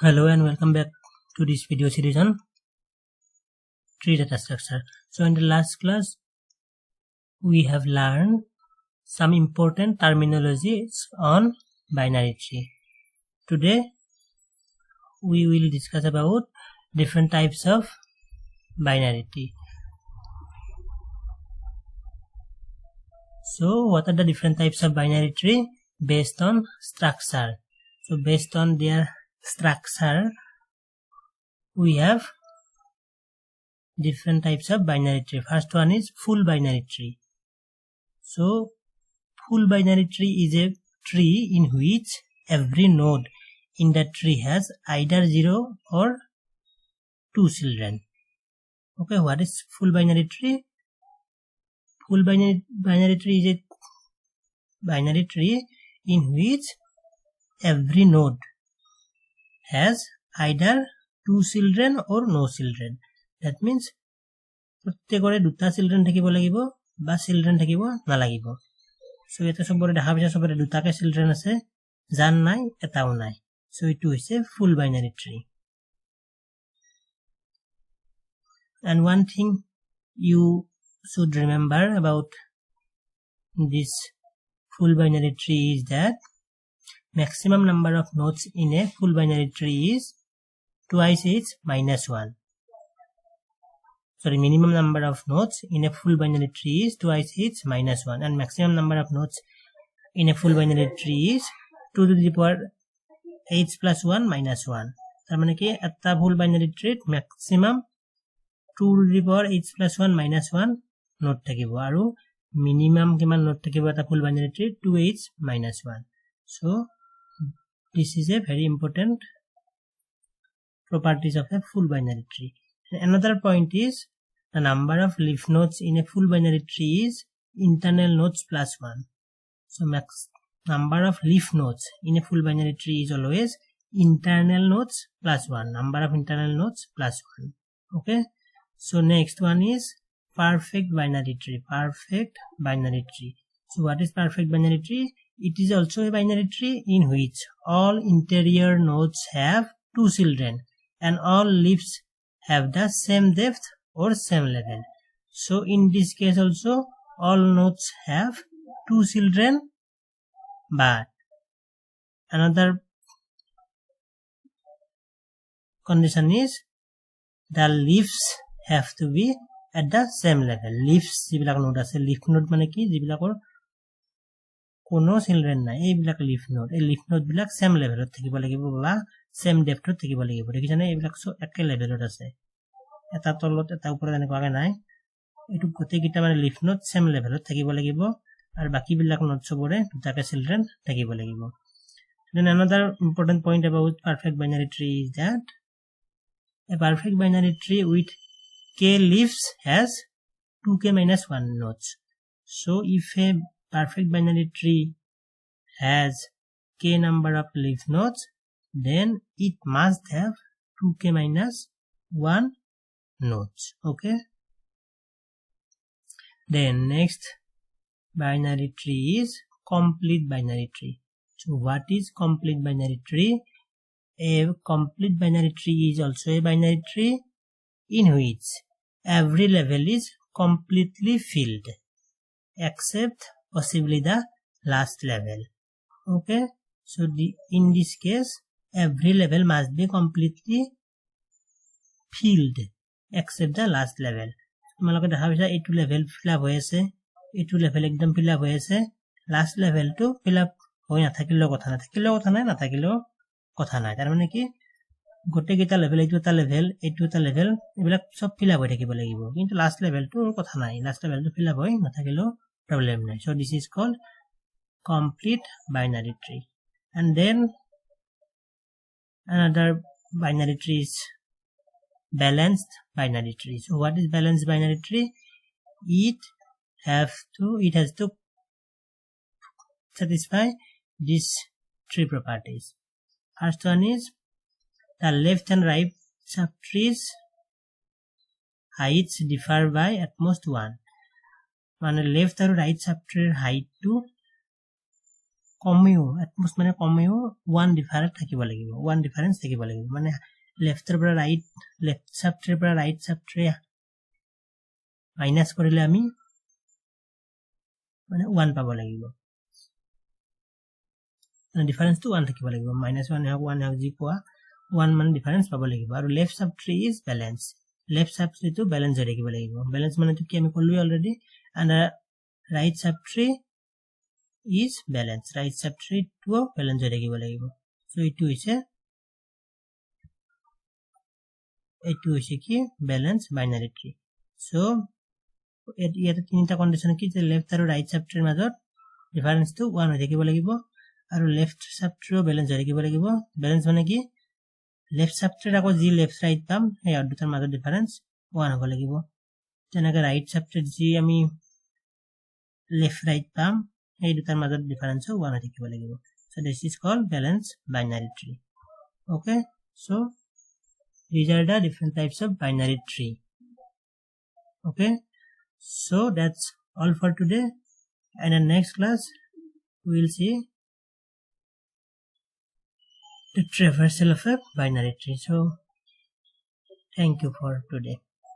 Hello and welcome back to this video series on tree data structure. So in the last class we have learned some important terminologies on binary tree. Today we will discuss about different types of binary tree. So what are the different types of binary tree based on structure? So based on their structure we have different types of binary tree. First one is full binary tree. So full binary tree is a tree in which every node in the tree has either 0 or 2 children. Okay, what is full binary tree? Full binary tree is a binary tree in which every node has either 2 children or no children. That means প্ৰত্যেকৰে দুটা children থাকিব লাগিব বা children থাকিব নালাগিব। So এটা সবৰে দেখা পাইছে সবৰে দুটাকে চিলড্ৰেন আছে, জান নাই এটাও নাই। সো ইটো হৈছে full binary tree. And one thing you should remember about this full binary tree is that maximum number of nodes in a full binary tree is twice its minus 1. Sorry, minimum number of nodes in a full binary tree is twice its minus 1, and maximum number of nodes in a full binary tree is 2 to the power h plus 1 minus 1. তার মানে কি একটা full binary ট্রিত maximum 2 to the power h plus 1 minus 1 node থাকিব আৰু minimum কিমান node থাকিব এটা ফুল বাইনারি ট্রিত 2h minus 1. So this is a very important properties of a full binary tree. Another point is the number of leaf nodes in a full binary tree is internal nodes plus 1. So max number of leaf nodes in a full binary tree is always internal nodes plus 1. Number of internal nodes plus 1. Okay. So next one is perfect binary tree. Perfect binary tree. So what is perfect binary tree? It is also a binary tree in which all interior nodes have 2 children and all leaves have the same depth or same level. So in this case also all nodes have 2 children, but another condition is the leaves have to be at the same level. Leaves jibilak node ase, leaf node mane ki jibilakor কোনো children নাই, এইবিলাক leaf node. এই leaf node বিলাক same লেভেলত থাকিব লাগিব বা same ডেপথত থাকিব লাগিব। দেখিছানে এইবিলাক একে লেভেলত আছে, এটা তলত এটা ওপৰত এনেকুৱাকে নাই। এইটো গোটেইকেইটা মানে লিফ নোড সেম লেভেলত থাকিব লাগিব আৰু বাকীবিলাক নোড চবৰে দুটাকে চিলড্ৰেন থাকিব লাগিব। Then another important point about perfect binary tree is that a perfect binary tree with k leaves has 2k minus 1 nodes. So if a perfect binary tree has k number of leaf nodes, then it must have 2k minus 1 nodes. Okay. Then next binary tree is complete binary tree. So what is complete binary tree? A complete binary tree is also a binary tree in which every level is completely filled except possibly the last level. Okay. So in this case every level must be completely filled except the last level. তোমালোকে দেখা পাইছা এইটো level fill up হৈ আছে, এইটো level একদম fill up হৈ আছে, লাষ্ট লেভেলটো ফিল আপ হৈ নাথাকিলেও কথা নাই, থাকিলেও কথা নাই, নাথাকিলেও কথা নাই। তাৰ মানে কি গোটেইকেইটা লেভেল, এইটো এটা লেভেল, এইটো এটা লেভেল, এইবিলাক চব ফিল আপ হৈ থাকিব লাগিব, কিন্তু লাষ্ট লেভেলটো কথা নাই, লাষ্ট লেভেলটো ফিল আপ হৈ নাথাকিলেও problem নাই। So this is called complete binary tree. And then another binary tree is balanced binary tree. So what is balanced binary tree? It has to satisfy these three properties. First one is the left and right subtrees heights differ by at most 1. মানে left আৰু right সাবট্ৰিৰ হাইটটো কমেও at most মানে কমেও 1 difference থাকিব লাগিব 1 difference থাকিব লাগিব মানে লেফটৰ পৰা ৰাইট লেফট সাবট্ৰেৰ পৰা ৰাইট সাবট্ৰে মাইনাস কৰিলে আমি মানে 1 পাব লাগিব মানে ডিফাৰেন্সটো 1 থাকিব লাগিব -1 হওক 1 হওক যি কোৱা 1 মানে ডিফাৰেন্স পাব লাগিব আৰু left subtree is balance left সাবট্ৰেটো ব্যালেন্স হৈ থাকিব লাগিব ব্যালেন্স মানে কি আমি ক'লো already and right subtree is balance right subtree to balance হৈ থাকিব লাগিব so এইটো হৈছে কি balance binary tree so ইয়াতে তিনিটা কন্ডিশন কি যে left আৰু right subtree মাজত ডিফাৰেন্স টো 1 হৈ থাকিব লাগিব আৰু left subtree balance হৈ থাকিব লাগিব balance মানে কি left subtree আকৌ যি left right পাম এই দুটাৰ মাজত ডিফাৰেন্স 1 হ'ব লাগিব যেনেকৈ right subtree যি আমি left right পাম এই দুটাৰ মাজত ডিফাৰেন্স 1 হৈ থাকিব লাগিব so this is called balanced binary tree okay so these are the different types of binary tree okay so that's all for today and in next class we will see the traversal of a binary tree so thank you for today